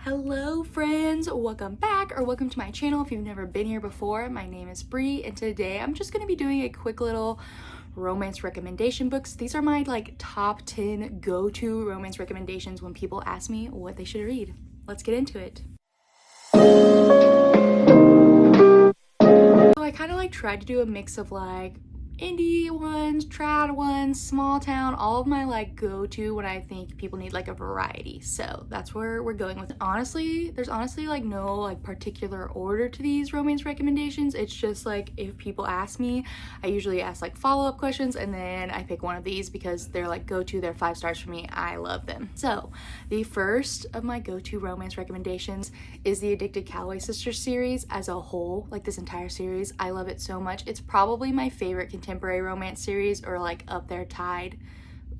Hello friends, welcome back or welcome to my channel if you've never been here before. My name is Bree and today I'm just going to be doing a quick little romance recommendation books. These are my top 10 go-to romance recommendations when people ask me what they should read. Let's get into it. So I kind of tried to do a mix of indie ones, trad ones, small town, all of my go-to when I think people need a variety. So that's where we're going with it. Honestly, there's no particular order to these romance recommendations. It's just if people ask me, I usually ask follow-up questions and then I pick one of these because they're go-to, they're 5 stars for me. I love them. So the first of my go-to romance recommendations is the Addicted Calloway Sisters series as a whole. This entire series, I love it so much. It's probably my favorite contemporary romance series, or up there tied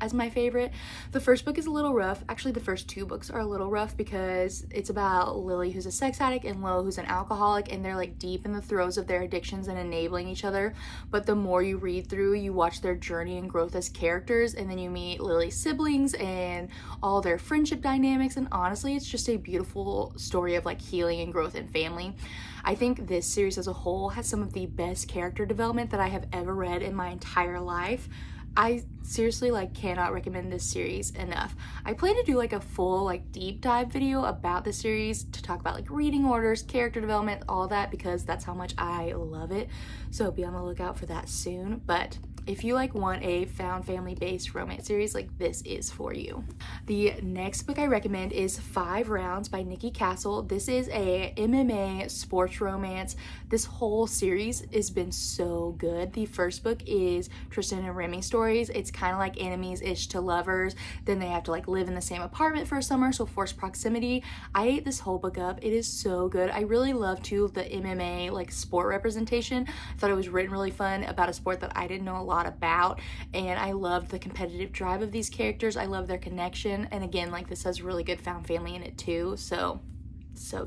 as my favorite. The first book is a little rough. Actually, the first 2 books are a little rough because it's about Lily, who's a sex addict, and Lo, who's an alcoholic, and they're deep in the throes of their addictions and enabling each other. But the more you read through, you watch their journey and growth as characters, and then you meet Lily's siblings and all their friendship dynamics, and honestly, it's just a beautiful story of healing and growth and family. I think this series as a whole has some of the best character development that I have ever read in my entire life. I seriously cannot recommend this series enough. I plan to do a full deep dive video about the series to talk about reading orders, character development, all that, because that's how much I love it. So be on the lookout for that soon. But if you want a found family based romance series, this is for you. The next book I recommend is 5 Rounds by Nikki Castle. This is a MMA sports romance. This whole series has been so good. The first book is Tristan and Remy stories. It's kind of like enemies-ish to lovers. Then they have to live in the same apartment for a summer, so forced proximity. I ate this whole book up. It is so good. I really love too the MMA sport representation. I thought it was written really fun about a sport that I didn't know a lot about, and I loved the competitive drive of these characters. I love their connection, and again, this has really good found family in it too, so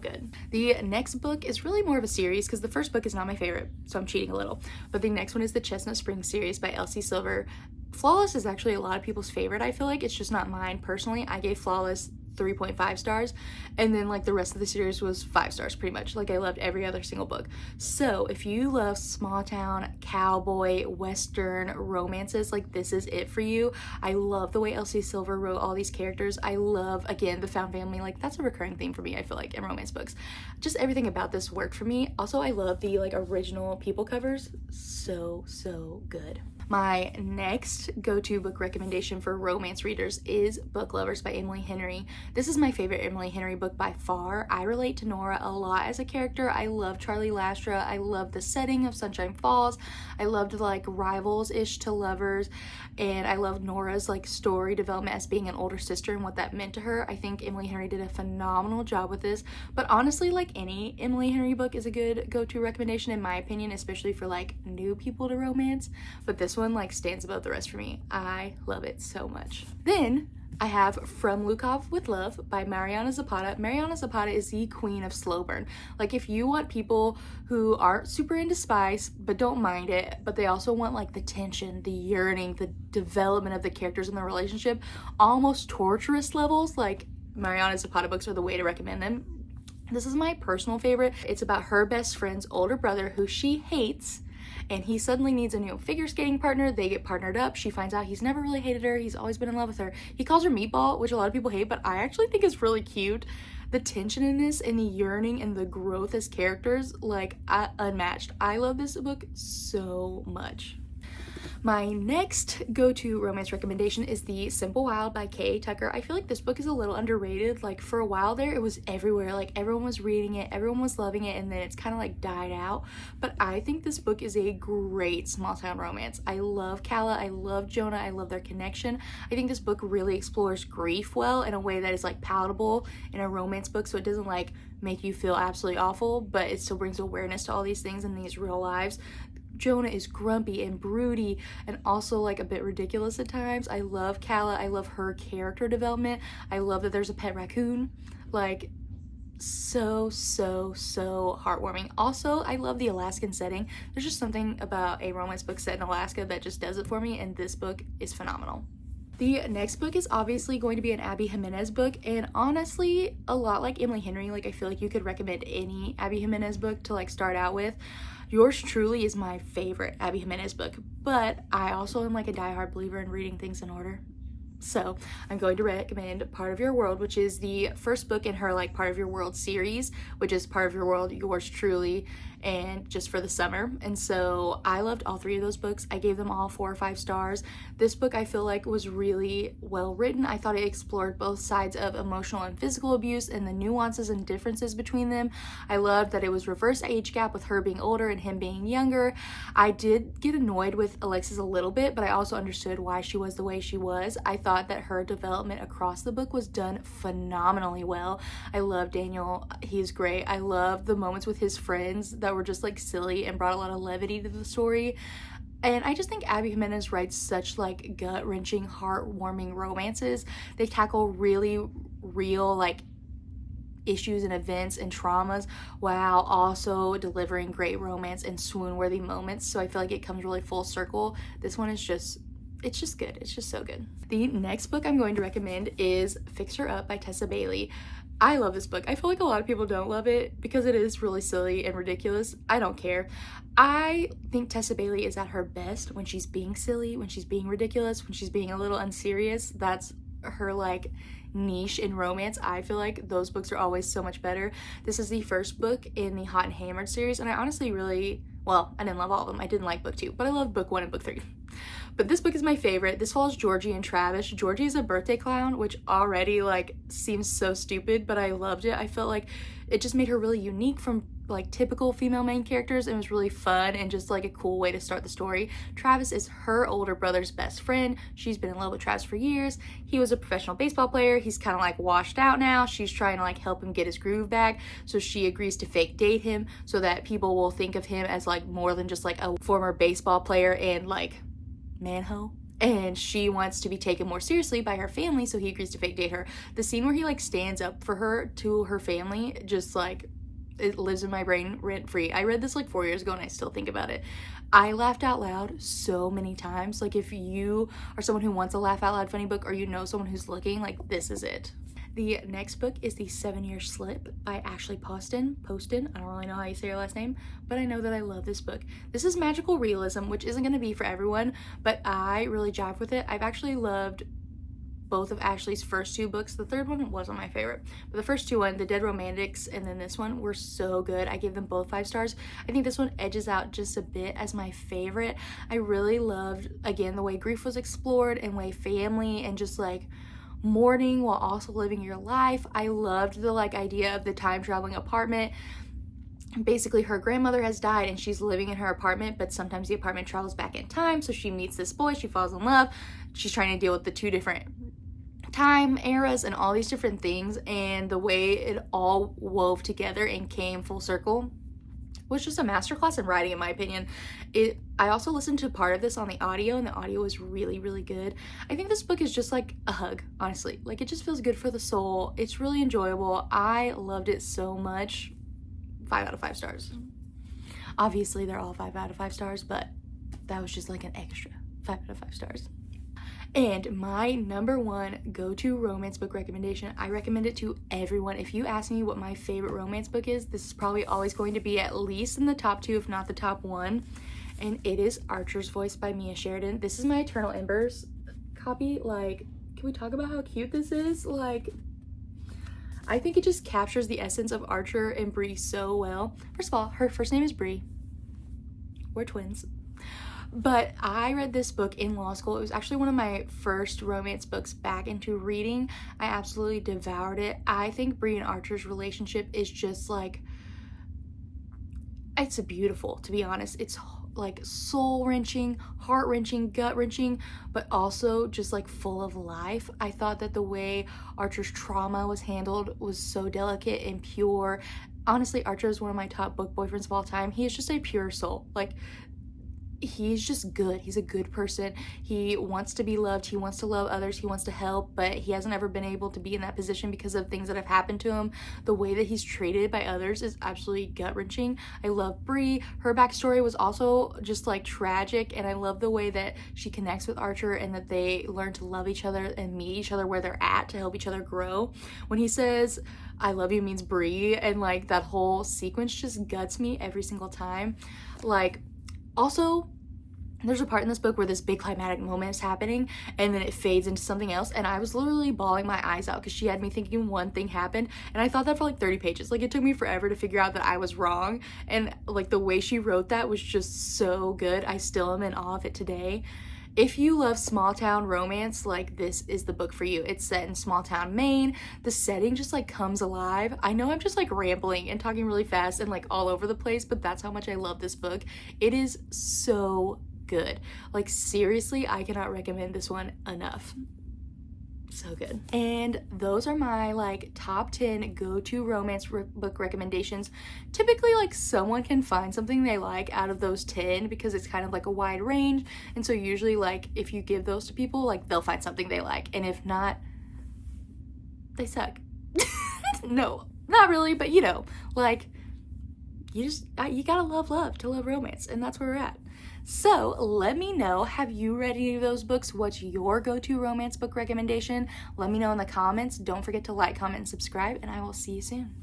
good. The next book is really more of a series because the first book is not my favorite, so I'm cheating a little, but the next one is the Chestnut Springs series by Elsie Silver. Flawless is actually a lot of people's favorite. I feel it's just not mine personally. I gave Flawless 3.5 stars, and then the rest of the series was 5 stars pretty much. I loved every other single book. So if you love small town cowboy western romances, this is it for you. I love the way Elsie Silver wrote all these characters. I love, again, the found family. That's a recurring theme for me, I feel in romance books. Just everything about this worked for me. Also, I love the original people covers. So good. My next go-to book recommendation for romance readers is Book Lovers by Emily Henry. This is my favorite Emily Henry book by far. I relate to Nora a lot as a character. I love Charlie Lastra. I love the setting of Sunshine Falls. I loved rivals-ish to lovers, and I love Nora's story development as being an older sister and what that meant to her. I think Emily Henry did a phenomenal job with this, but honestly, any Emily Henry book is a good go-to recommendation in my opinion, especially for new people to romance, but this one stands above the rest for me. I love it so much. Then I have From Lukov with Love by Mariana Zapata. Mariana Zapata is the queen of slow burn. If you want people who aren't super into spice but don't mind it, but they also want the tension, the yearning, the development of the characters in the relationship, almost torturous levels, Mariana Zapata books are the way to recommend them. This is my personal favorite. It's about her best friend's older brother who she hates, and he suddenly needs a new figure skating partner. They get partnered up. She finds out he's never really hated her. He's always been in love with her. He calls her Meatball, which a lot of people hate, but I actually think is really cute. The tension in this and the yearning and the growth as characters, unmatched. I love this book so much. My next go-to romance recommendation is The Simple Wild by K.A. Tucker. I feel this book is a little underrated. For a while there, it was everywhere. Everyone was reading it, everyone was loving it, and then it's kind of died out. But I think this book is a great small town romance. I love Calla, I love Jonah, I love their connection. I think this book really explores grief well in a way that is palatable in a romance book, so it doesn't make you feel absolutely awful, but it still brings awareness to all these things in these real lives. Jonah is grumpy and broody and also a bit ridiculous at times. I love Calla. I love her character development. I love that there's a pet raccoon. So heartwarming. Also, I love the Alaskan setting. There's just something about a romance book set in Alaska that just does it for me, and this book is phenomenal. The next book is obviously going to be an Abby Jimenez book, and honestly, a lot like Emily Henry, like I feel like you could recommend any Abby Jimenez book to like start out with. Yours truly is my favorite Abby Jimenez book, but I also am like a diehard believer in reading things in order. So I'm going to recommend Part of Your World, which is the first book in her like Part of Your World series, which is Part of Your World, Yours Truly, and Just for the Summer. And so I loved all three of those books. I gave them all 4 or 5 stars. This book I feel like was really well written. I thought it explored both sides of emotional and physical abuse and the nuances and differences between them. I loved that it was reverse age gap with her being older and him being younger. I did get annoyed with Alexis a little bit, but I also understood why she was the way she was. I thought that her development across the book was done phenomenally well. I love Daniel. He's great. I love the moments with his friends that were just like silly and brought a lot of levity to the story. And I just think Abby Jimenez writes such like gut-wrenching, heartwarming romances. They tackle really real like issues and events and traumas while also delivering great romance and swoon-worthy moments. So I feel like it comes really full circle. This one is just, it's just good. It's just so good. The next book I'm going to recommend is Fix Her Up by Tessa Bailey. I love this book. I feel like a lot of people don't love it because it is really silly and ridiculous. I don't care. I think Tessa Bailey is at her best when she's being silly, when she's being ridiculous, when she's being a little unserious. That's her like niche in romance. I feel like those books are always so much better. This is the first book in the Hot and Hammered series, and I honestly really, well, I didn't love all of them. I didn't like book 2, but I loved book 1 and book 3. But this book is my favorite. This follows Georgie and Travis. Georgie is a birthday clown, which already like seems so stupid, but I loved it. I felt like it just made her really unique from like typical female main characters, and it was really fun and just like a cool way to start the story. Travis is her older brother's best friend. She's been in love with Travis for years. He was a professional baseball player. He's kind of like washed out now. She's trying to like help him get his groove back. So she agrees to fake date him so that people will think of him as like more than just like a former baseball player and like manho. And she wants to be taken more seriously by her family, so he agrees to fake date her. The scene where he like stands up for her to her family, just like, it lives in my brain rent free. I read this like 4 years ago and I still think about it. I laughed out loud so many times. Like if you are someone who wants a laugh out loud funny book, or you know someone who's looking, like this is it. The next book is The 7-Year Slip by Ashley Poston. I don't really know how you say her last name, but I know that I love this book. This is magical realism, which isn't going to be for everyone, but I really jive with it. I've actually loved both of Ashley's first 2 books. The third one wasn't my favorite, but the first 2, The Dead Romantics and then this one, were so good. I gave them both 5 stars. I think this one edges out just a bit as my favorite. I really loved, again, the way grief was explored and way family and just like mourning while also living your life. I loved the like idea of the time traveling apartment. Basically her grandmother has died and she's living in her apartment, but sometimes the apartment travels back in time, so she meets this boy, she falls in love, she's trying to deal with the 2 different time eras and all these different things, and the way it all wove together and came full circle was just a masterclass in writing, in my opinion. I also listened to part of this on the audio, and the audio was really, really good. I think this book is just like a hug, honestly. Like, it just feels good for the soul. It's really enjoyable. I loved it so much. 5 out of 5 stars. Obviously, they're all 5 out of 5 stars, but that was just like an extra 5 out of 5 stars. And my number 1 go-to romance book recommendation, I recommend it to everyone. If you ask me what my favorite romance book is, this is probably always going to be at least in the top 2, if not the top 1. And it is Archer's Voice by Mia Sheridan. This is my Eternal Embers copy. Like, can we talk about how cute this is? Like, I think it just captures the essence of Archer and Bree so well. First of all, her first name is Bree. We're twins. But I read this book in law school. It was actually one of my first romance books back into reading. I absolutely devoured it. I think Bree and Archer's relationship is just like, it's beautiful, to be honest. It's like soul-wrenching, heart-wrenching, gut-wrenching, but also just like full of life. I thought that the way Archer's trauma was handled was so delicate and pure. Honestly, Archer is one of my top book boyfriends of all time. He is just a pure soul. Like, he's just good. He's a good person. He wants to be loved. He wants to love others. He wants to help, but he hasn't ever been able to be in that position because of things that have happened to him. The way that he's treated by others is absolutely gut-wrenching. I love Bree. Her backstory was also just like tragic, and I love the way that she connects with Archer and that they learn to love each other and meet each other where they're at to help each other grow. When he says, "I love you" means Bree, and like that whole sequence just guts me every single time. Like, also, there's a part in this book where this big climatic moment is happening and then it fades into something else, and I was literally bawling my eyes out because she had me thinking one thing happened, and I thought that for like 30 pages. Like, it took me forever to figure out that I was wrong, and like the way she wrote that was just so good. I still am in awe of it today. If you love small town romance, like, this is the book for you. It's set in small town Maine. The setting just like comes alive. I know I'm just like rambling and talking really fast and like all over the place, but that's how much I love this book. It is so good. Like, seriously, I cannot recommend this one enough. So good. And those are my like top 10 go-to romance book recommendations. Typically, like, someone can find something they like out of those 10 because it's kind of like a wide range, and so usually, like, if you give those to people, like, they'll find something they like, and if not, they suck. No, not really, but you know, like, you gotta love to love romance, and that's where we're at. So let me know, have you read any of those books? What's your go-to romance book recommendation? Let me know in the comments. Don't forget to like, comment, and subscribe, and I will see you soon.